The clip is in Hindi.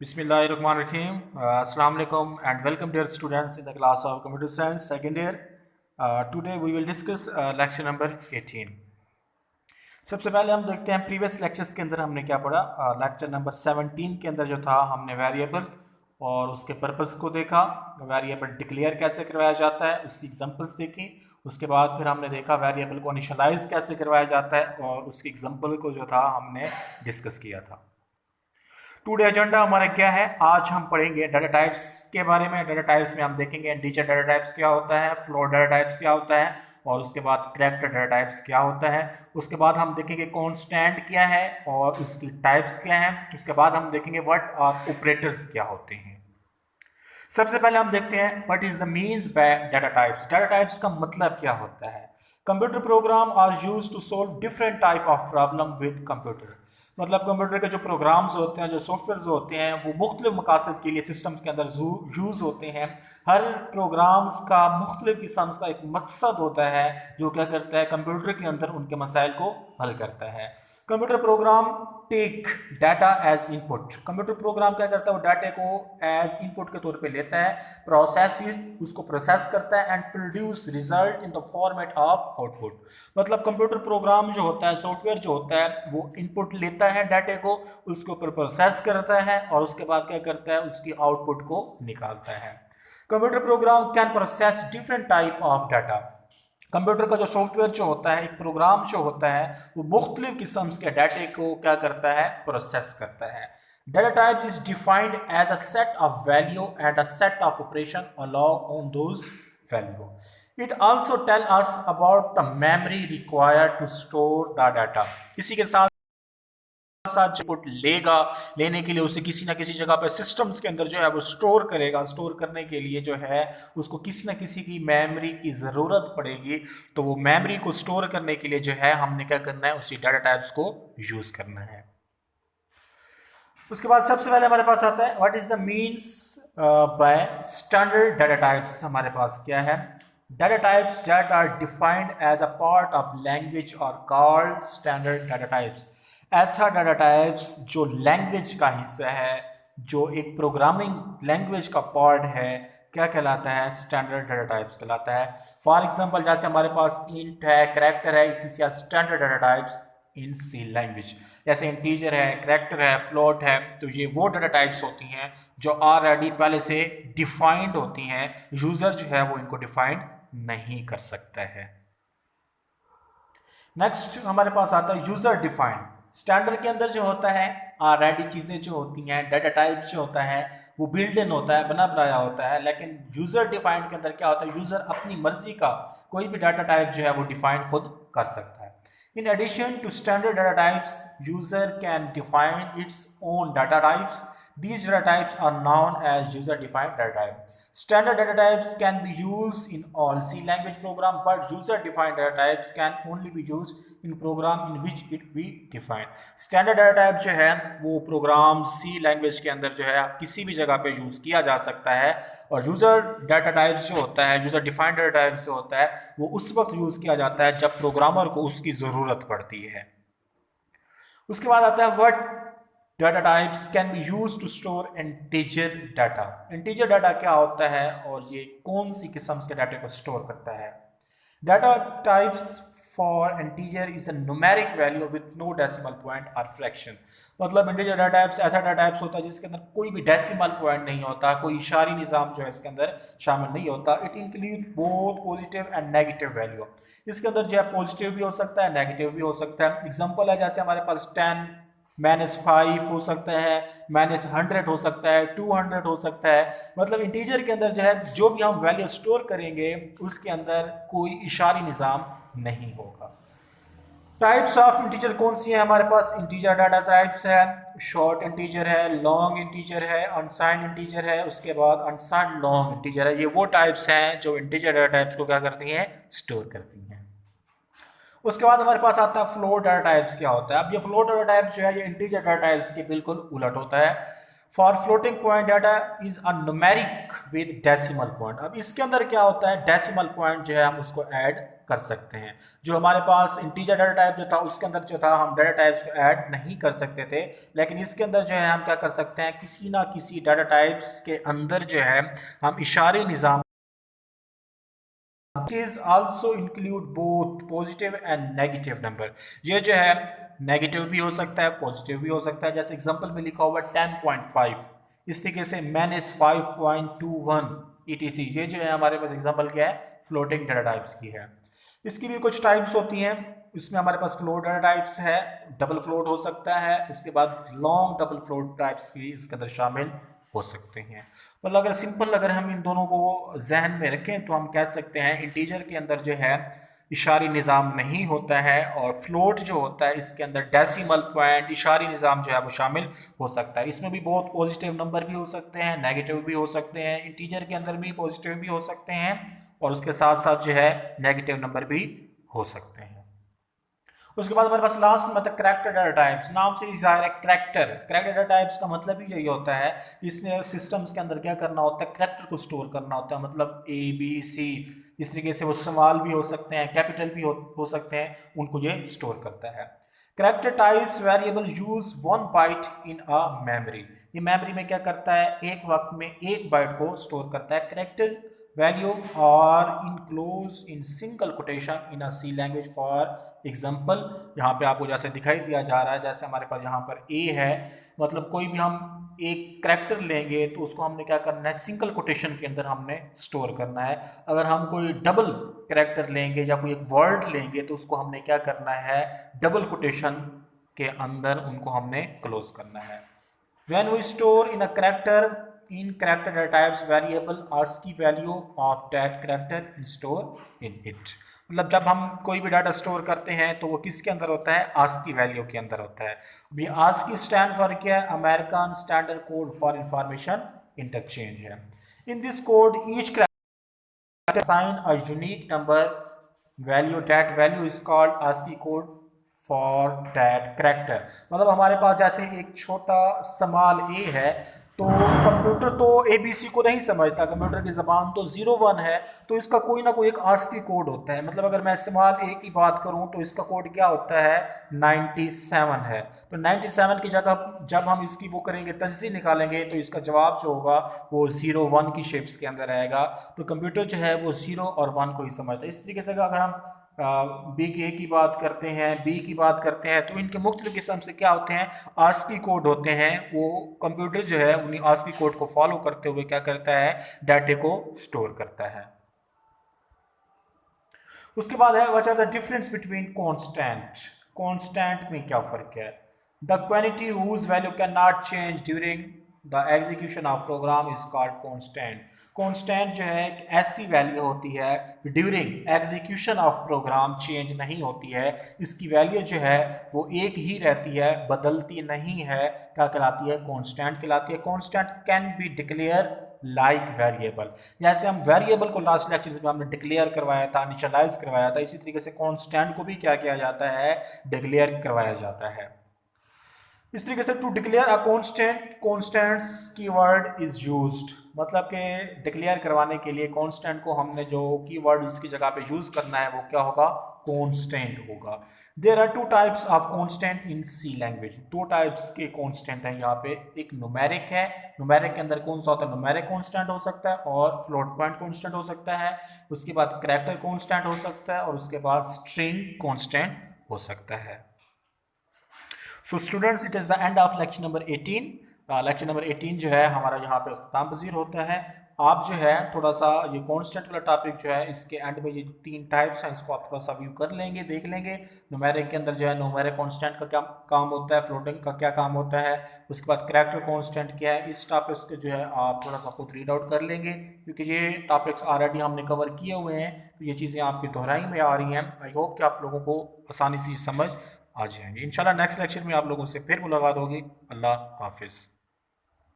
Bismillahirrahmanirrahim. Assalamu alaikum and welcome dear students in the class of Computer Science second year. Today we will discuss lecture number 18. सबसे पहले हम देखते हैं प्रीवियस लेक्चर्स के अंदर हमने क्या पढ़ा। लेक्चर नंबर 17 के अंदर जो था हमने वेरिएबल और उसके पर्पस को देखा, वेरिएबल डिक्लेयर कैसे करवाया जाता है उसकी एग्जांपल्स देखी। उसके बाद फिर हमने देखा वेरिएबल को इनिशियलाइज कैसे करवाया जाता है और उसकी एग्जांपल को जो था हमने डिस्कस किया था। टुडे एजेंडा हमारा क्या है, आज हम पढ़ेंगे डाटा टाइप्स के बारे में। डाटा टाइप्स में हम देखेंगे इंटीजर डाटा टाइप्स क्या होता है, फ्लोट डाटा टाइप्स क्या होता है और उसके बाद कैरेक्टर डाटा टाइप्स क्या होता है। उसके बाद हम देखेंगे कांस्टेंट क्या है और उसकी टाइप्स क्या है। उसके बाद हम देखेंगे व्हाट आर ऑपरेटर्स क्या होते हैं। सबसे पहले हम देखते हैं what is the means by data types. Data types का मतलब क्या होता है। Computer program are used to solve different type of problem with computer. मतलब कंप्यूटर के जो प्रोग्राम्स होते हैं, जो सॉफ्टवेयर होते हैं, वो मुख्तलिफ मकासद के लिए सिस्टम्स के अंदर यूज़ होते हैं। हर प्रोग्राम्स का मुख्तलिफ किस्म का एक मकसद होता है जो क्या करता है, कंप्यूटर के अंदर उनके मसाइल को हल करता है। Computer program take data as input. Computer program क्या करता है, वो डाटे को एज इनपुट के तौर पे लेता है, प्रोसेस उसको प्रोसेस करता है and produce result in the format of output. मतलब कंप्यूटर प्रोग्राम जो होता है, सॉफ्टवेयर जो होता है, वो इनपुट लेता है डाटे को, उसके ऊपर प्रोसेस करता है और उसके बाद क्या करता है, उसकी आउटपुट को निकालता है। Computer programme can process different type of data. Computer का जो सॉफ्टवेयर जो होता है, एक प्रोग्राम जो होता है, वो मुख्तलिफ किस्म के डाटे को क्या करता है, प्रोसेस करता है। Data type is defined as a set of value and a set of operation along on those value. It also tell us about the memory required to store the data. इसी के साथ साथ इनपुट लेने के लिए उसे किसी ना किसी जगह पर सिस्टम्स के अंदर जो है वो स्टोर करेगा। स्टोर करने के लिए जो है उसको किसी ना किसी की मेमोरी की ज़रूरत पड़ेगी। तो वो मेमोरी को स्टोर करने के लिए जो है हमने क्या करना है, उसी डाटा टाइप्स को यूज़ करना है। उसके बाद सबसे पहले हमारे पास आता है what is the means by standard data types. हमारे पास क्या है, data types that are defined as a part of language और कॉल्ड स्टैंडर्ड डाटा टाइप्स। ऐसा डाटा टाइप्स जो लैंग्वेज का हिस्सा है, जो एक प्रोग्रामिंग लैंग्वेज का पार्ट है, क्या कहलाता है, स्टैंडर्ड डाटा टाइप्स कहलाता है। फॉर एग्जांपल जैसे हमारे पास इंट है, कैरेक्टर है, किसी standard data types in C language. जैसे इंटीजर है, कैरेक्टर है, फ्लोट है, तो ये वो डाटा टाइप्स होती हैं जो ऑलरेडी पहले से डिफाइंड होती हैं। यूजर जो है वो इनको डिफाइंड नहीं कर सकता है। नेक्स्ट हमारे पास आता है यूजर डिफाइंड। स्टैंडर्ड के अंदर जो होता है ऑलरेडी चीज़ें जो होती हैं, डाटा टाइप जो होता है वो बिल्ड इन होता है, बना बनाया होता है। लेकिन यूजर डिफाइंड के अंदर क्या होता है, यूजर अपनी मर्जी का कोई भी डाटा टाइप जो है वो डिफाइन खुद कर सकता है। In addition to standard data types, user can define its own data types. These data types are known as user-defined data type. Standard data types can be used in all C language program, but user-defined data types can only be used in program in which it be defined. Standard data type जो है वो प्रोग्राम C language के अंदर जो है किसी भी जगह पे यूज किया जा सकता है, और यूजर डाटा टाइप जो होता है, यूजर डिफाइंड डाटा टाइप जो होता है, वो उस वक्त यूज किया जाता है जब प्रोग्रामर को उसकी जरूरत पड़ती है। उसके बाद आता है what data types can be use to store integer data. Integer data क्या होता है और ये कौन सी किस्म के डाटा को स्टोर करता है। Data types for integer is a numeric value with no decimal point और फ्रैक्शन। मतलब इंटीजर डाटा टाइप्स ऐसा डाटा टाइप्स होता है जिसके अंदर कोई भी डेसिमल पॉइंट नहीं होता, कोई इशारी निज़ाम जो है इसके अंदर शामिल नहीं होता। It include both positive and negative value. इसके अंदर जो है पॉजिटिव भी हो सकता है, नेगेटिव भी हो सकता है। एग्जांपल है जैसे हमारे पास 10 -5 हो सकता है, -100 हो सकता है, 200 हो सकता है। मतलब इंटीजर के अंदर जो है जो भी हम वैल्यू स्टोर करेंगे उसके अंदर कोई इशारी निज़ाम नहीं होगा। टाइप्स ऑफ इंटीजर कौन सी है हमारे पास, इंटीजर डाटा टाइप्स है, शॉर्ट इंटीजर है, लॉन्ग इंटीजर है, अनसाइंड इंटीजर है, उसके बाद अनसाइंड लॉन्ग इंटीजर है। ये वो टाइप्स हैं जो इंटीजर डाटा टाइप्स को क्या करती हैं, स्टोर करती हैं। उसके बाद हमारे पास आता है फ्लोट डाटा टाइप्स क्या होता है। अब ये फ्लोट डाटा टाइप्स जो है ये इंटीजर डाटा टाइप्स के बिल्कुल उलट होता है। For floating point data is a numeric with decimal point. अब इसके अंदर क्या होता है, डेसिमल पॉइंट जो है हम उसको ऐड कर सकते हैं। जो हमारे पास इंटीजर डाटा टाइप जो था उसके अंदर जो था हम डाटा टाइप्स को ऐड नहीं कर सकते थे, लेकिन इसके अंदर जो है हम क्या कर सकते हैं, किसी ना किसी डाटा टाइप्स के अंदर जो है हम इशारे निज़ाम is also include both positive and negative number। ये जो है नेगेटिव भी हो सकता है, पॉजिटिव भी हो सकता है। जैसे एग्जांपल में लिखा हुआ 10.5, इस तरीके से -5.21 etc। ये जो है हमारे पास एग्जांपल क्या है, फ्लोटिंग डाटा टाइप्स की है। इसकी भी कुछ टाइप्स होती हैं, इसमें हमारे पास फ्लोट डाटा टाइप्स है, डबल फ्लोट हो सकता है, उसके बाद लॉन्ग डबल फ्लोट टाइप्स भी इसके अंदर शामिल हो सकते हैं। मतलब अगर सिंपल अगर हम इन दोनों को जहन में रखें तो हम कह सकते हैं इंटीजर के अंदर जो है इशारी निज़ाम नहीं होता है, और फ्लोट जो होता है इसके अंदर डेसिमल पॉइंट इशारी निज़ाम जो है वो शामिल हो सकता है। इसमें भी बहुत पॉजिटिव नंबर भी हो सकते हैं, नेगेटिव भी हो सकते हैं, इंटीजर के अंदर भी पॉजिटिव भी हो सकते हैं, और उसके साथ साथ जो है नेगेटिव नंबर भी हो सकते हैं। उसके बाद हमारे पास लास्ट में मतलब करैक्टर डाटा टाइप्स, नाम से ही जाहिर है करैक्टर डाटा टाइप्स का मतलब ही यही होता है कि इसने सिस्टम्स के अंदर क्या करना होता है, करैक्टर को स्टोर करना होता है। मतलब A B C इस तरीके से वो स्मॉल भी हो सकते हैं, कैपिटल भी हो सकते हैं, उनको ये स्टोर करता है। Character types variable use 1 byte in a memory. ये मेमोरी में क्या करता है, एक वक्त में 1 बाइट को स्टोर करता है। Character value are enclosed in single quotation in a C language। for example यहाँ पे आपको जैसे दिखाई दिया जा रहा है, जैसे हमारे पास यहाँ पर A है, मतलब कोई भी हम एक करैक्टर लेंगे तो उसको हमने क्या करना है, सिंगल कोटेशन के अंदर हमने स्टोर करना है। अगर हम कोई डबल करैक्टर लेंगे या कोई एक वर्ड लेंगे तो उसको हमने क्या करना है, डबल कोटेशन के अंदर उनको हमने क्लोज करना है। When we store in a character in character data types variable ASCII value of that character is store in it। मतलब जब हम कोई भी डाटा स्टोर करते हैं तो वो किसके अंदर होता है, ASCII वैल्यू के अंदर होता है। अभी ASCII स्टैंड फॉर क्या है, American standard code for information interchange है। In this code each character assign a unique number value, that value is called ASCII code for that character. मतलब हमारे पास जैसे एक छोटा स्मॉल ए है, तो कंप्यूटर तो ABC को नहीं समझता, कंप्यूटर की ज़बान तो 0 1 है, तो इसका कोई ना कोई एक ASCII कोड होता है। मतलब अगर मैं स्मॉल ए की बात करूं तो इसका कोड क्या होता है, 97 है। तो 97 की जगह जब हम इसकी वो करेंगे तजज़ी निकालेंगे तो इसका जवाब जो होगा वो 0 1 की शेप्स के अंदर आएगा। तो कंप्यूटर जो है वो 0 और 1 को ही समझता है। इस तरीके से अगर हम बी के की बात करते हैं, बी की बात करते हैं, तो इनके मुख्तलिफ किस्म से क्या होते हैं, ASCII कोड होते हैं। वो कंप्यूटर जो है उन्हीं ASCII कोड को फॉलो करते हुए क्या करता है, डाटे को स्टोर करता है। उसके बाद है what are the difference between constant. Constant में क्या फर्क है, the quantity whose value can not change during the execution of program is called constant. Constant जो है एक ऐसी वैल्यू होती है during execution of program change नहीं होती है, इसकी वैल्यू जो है वो एक ही रहती है, बदलती नहीं है। क्या कहलाती है, कांस्टेंट कहलाती है। Constant can be declare like variable. जैसे हम वेरिएबल को लास्ट लेक्चर में हमने डिक्लेयर करवाया था, इनिशियलाइज करवाया था, इसी तरीके से कांस्टेंट को भी क्या किया जाता है, डिक्लेयर करवाया जाता है। इस तरीके से to declare a constant, constants keyword is used. मतलब कि डिक्लेयर करवाने के लिए कांस्टेंट को हमने जो कीवर्ड उसकी जगह पे यूज करना है वो क्या होगा, कांस्टेंट होगा। There are 2 types of constant in C language. 2 types के कांस्टेंट हैं यहाँ पे। एक न्यूमेरिक है, न्यूमेरिक के अंदर कौन सा होता है, न्यूमेरिक कांस्टेंट हो सकता है और फ्लोट पॉइंट कांस्टेंट हो सकता है। उसके बाद करैक्टर कांस्टेंट हो सकता है और उसके बाद स्ट्रिंग कांस्टेंट हो सकता है। So students, it is the end of lecture number 18। Lecture number 18 जो है हमारा यहाँ पे अख्ताम पज़ीर होता है। आप जो है थोड़ा सा ये कांस्टेंट वाला टॉपिक जो है इसके एंड में ये 3 टाइप्स हैं, इसको आप थोड़ा सा व्यू कर लेंगे, देख लेंगे। न्यूमेरिक के अंदर जो है न्यूमेरिक कांस्टेंट का क्या काम होता है, फ्लोटिंग का क्या काम होता है, उसके बाद करैक्टर कांस्टेंट क्या है। इस टॉपिक्स को जो है आप थोड़ा सा खुद रीड आउट कर लेंगे, क्योंकि ये टॉपिक्स ऑलरेडी हमने कवर किए हुए हैं, तो ये चीज़ें आपकी दोहराई में आ रही हैं। आई होप कि आप लोगों को आसानी से समझ आ जाएंगे। इंशाल्लाह नेक्स्ट लेक्चर में आप लोगों से फिर मुलाकात होगी। अल्लाह हाफिज़।